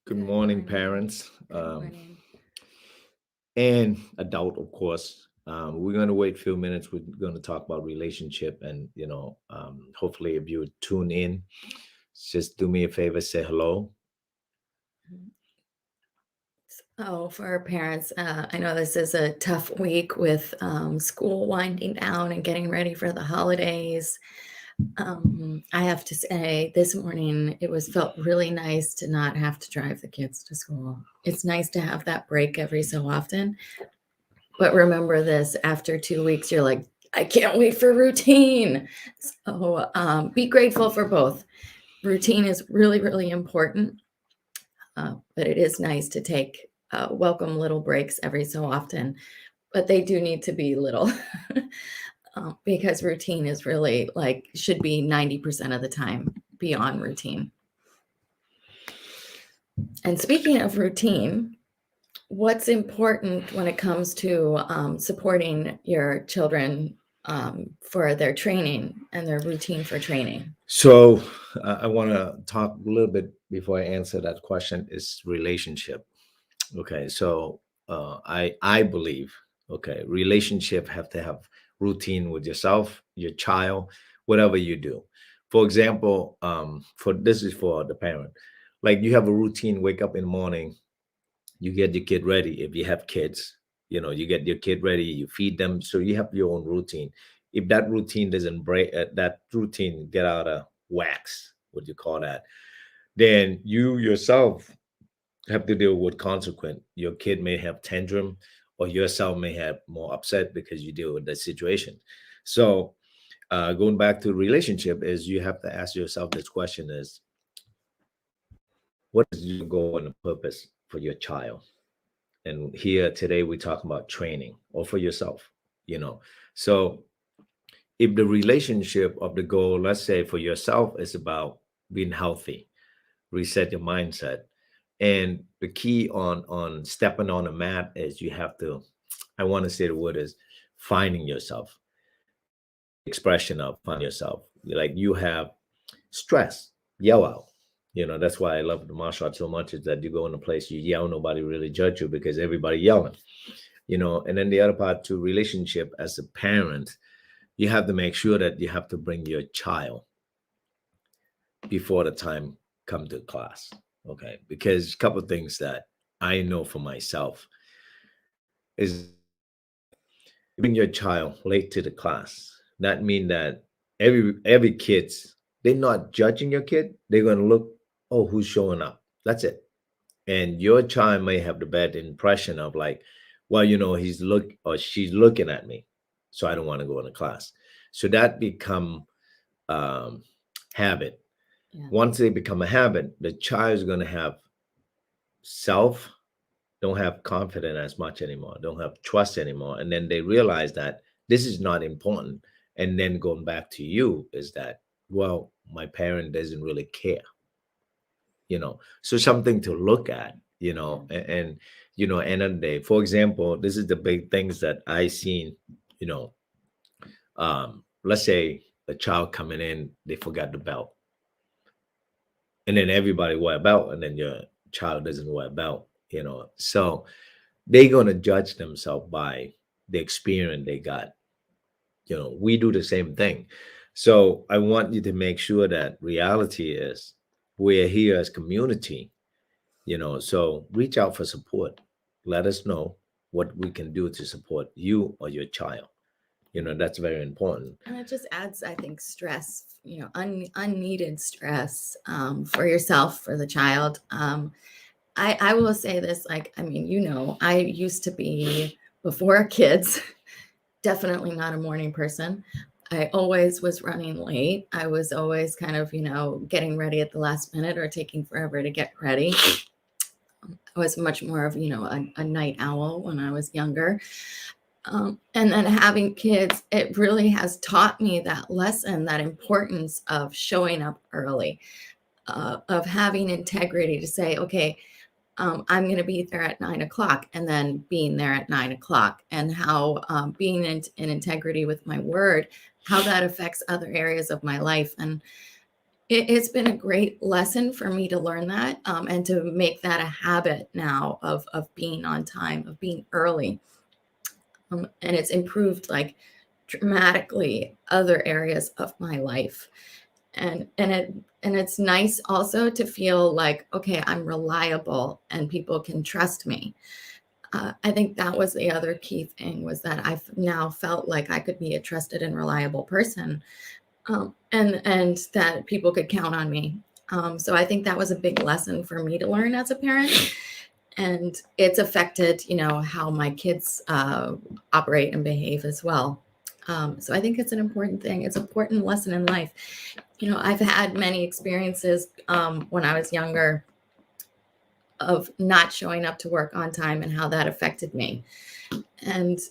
Good Good morning, morning. parents, Good morning. and adult, of course. We're going to wait a few minutes. We're going to talk about relationship, and hopefully, if you tune in, just do me a favor, say hello. Oh, for our parents, I know this is a tough week with school winding down and getting ready for the holidays. I have to say, this morning it was felt really nice to not have to drive the kids to school. It's nice to have that break every so often. But remember this, after 2 weeks, you're like, I can't wait for routine. So be grateful for both. Routine is really, really important, but it is nice to take welcome little breaks every so often. But they do need to be little because routine is really like should be 90% of the time beyond routine. And speaking of routine, what's important when it comes to supporting your children for their training and their routine for training? So, I want to talk a little bit before I answer that question. Is relationship okay? So, I believe relationship have to have routine with yourself, your child, whatever you do. For example, for this is for the parent. Like you have a routine. Wake up in the morning, you get your kid ready. If you have kids, you get your kid ready, you feed them, so you have your own routine. If that routine doesn't break, that routine get out of wax, what you call that, then you yourself have to deal with consequence. Your kid may have tantrum, or yourself may have more upset because you deal with that situation. So, going back to relationship, is you have to ask yourself this question: is what is your goal and the purpose for your child? And here today we talk about training or for yourself. you know so if the relationship of the goal, let's say for yourself, is about being healthy, reset your mindset, and the key on stepping on a mat is you have to, I want to say the word is finding yourself. The expression of find yourself, like you have stress, yell out. That's why I love the martial arts so much, is that you go in a place, you yell, nobody really judge you because everybody yelling. And then the other part to relationship, as a parent, you have to make sure that you have to bring your child before the time come to class. Okay, because a couple of things that I know for myself is you bring your child late to the class, that mean that every kids, they're not judging your kid, they're going to look, oh, who's showing up, that's it. And your child may have the bad impression of like, well, he's look or she's looking at me, so I don't want to go into class. So that become um habit. Yeah. Once they become a habit, the child is going to have self, don't have confidence as much anymore, don't have trust anymore, and then they realize that this is not important. And then going back to you is that, well, my parent doesn't really care. So something to look at, Yeah. and end of the day, for example, this is the big things that I seen. you know let's say a child coming in, they forgot the belt, and then everybody wear a belt, and then your child doesn't wear a belt. So they're going to judge themselves by the experience they got. We do the same thing. So I want you to make sure that reality is we're here as community. So reach out for support. Let us know what we can do to support you or your child. That's very important. And it just adds, I think, stress, unneeded stress for yourself, for the child. I will say this, like, I mean, I used to be, before kids, definitely not a morning person. I always was running late. I was always kind of, getting ready at the last minute or taking forever to get ready. I was much more of, a night owl when I was younger. And then having kids, it really has taught me that lesson, that importance of showing up early, of having integrity to say, okay, I'm going to be there at 9 o'clock, and then being there at 9 o'clock, and how being in integrity with my word, how that affects other areas of my life. And It's been a great lesson for me to learn that, and to make that a habit now of being on time, of being early. And it's improved like dramatically other areas of my life. And it's nice also to feel like, okay, I'm reliable and people can trust me. I think that was the other key thing, was that I've now felt like I could be a trusted and reliable person, and that people could count on me. So I think that was a big lesson for me to learn as a parent, and it's affected, how my kids operate and behave as well. So I think it's an important thing. It's an important lesson in life. I've had many experiences when I was younger of not showing up to work on time and how that affected me. And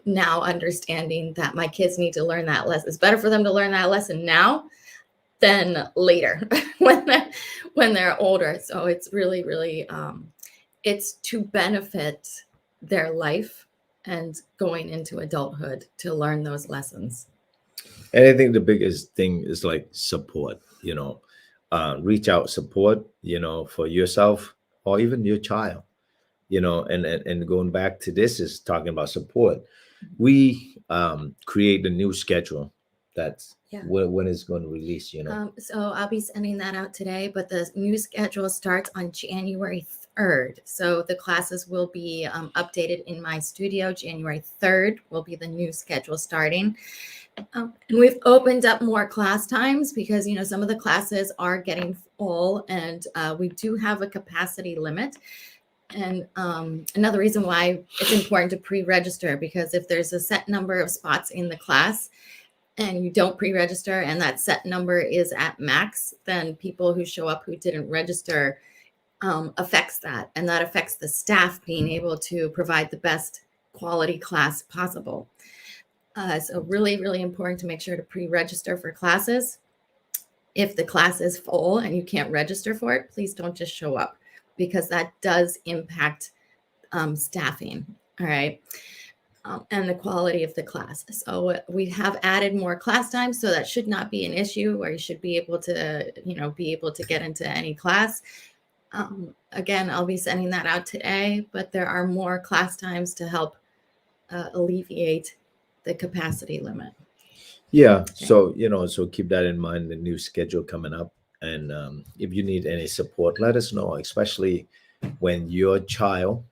now understanding that my kids need to learn that lesson. It's better for them to learn that lesson now than later when they're older. So it's really, really, it's to benefit their life and going into adulthood to learn those lessons. And I think the biggest thing is like support, reach out support, for yourself or even your child, and going back to this is talking about support. We create a new schedule that's Yeah. when it's going to release, So I'll be sending that out today, but the new schedule starts on January 3rd. So the classes will be updated in my studio. January 3rd will be the new schedule starting. And we've opened up more class times because, some of the classes are getting full, and we do have a capacity limit. And another reason why it's important to pre-register, because if there's a set number of spots in the class and you don't pre-register and that set number is at max, then people who show up who didn't register affects that. And that affects the staff being able to provide the best quality class possible. So really, really important to make sure to pre-register for classes. If the class is full and you can't register for it, please don't just show up, because that does impact staffing. All right. And the quality of the class. So we have added more class time, so that should not be an issue, where you should be able to, get into any class. Again, I'll be sending that out today, but there are more class times to help alleviate the capacity limit. Yeah. So, so keep that in mind, the new schedule coming up. And if you need any support, let us know, especially when your child,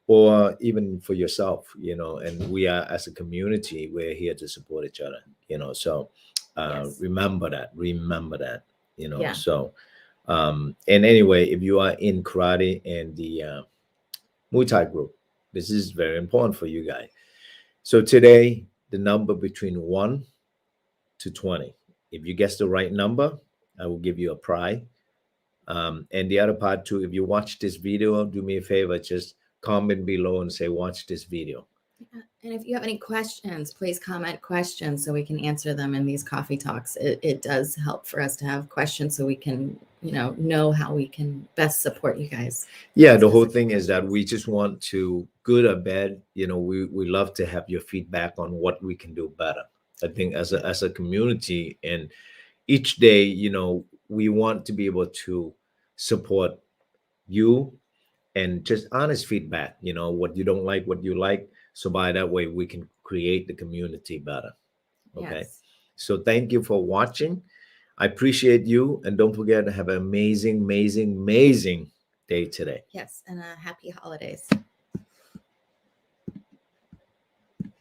or even for yourself, and we are, as a community, we're here to support each other, so Yes. remember that, Yeah. so and anyway, if you are in karate and the Muay Thai group, this is very important for you guys. So today, the number between 1 to 20, if you guess the right number, I will give you a prize. And the other part too, if you watch this video, do me a favor, just comment below and say, watch this video. And if you have any questions, please comment questions so we can answer them in these coffee talks. It does help for us to have questions so we can, know how we can best support you guys. Yeah, the whole thing is that we just want to, good or bad, we love to have your feedback on what we can do better. I think as a community, and each day, we want to be able to support you, and just honest feedback, what you don't like, what you like. So by that way, we can create the community better. Okay. Yes. So thank you for watching. I appreciate you. And don't forget to have an amazing, amazing, amazing day today. Yes. And happy holidays.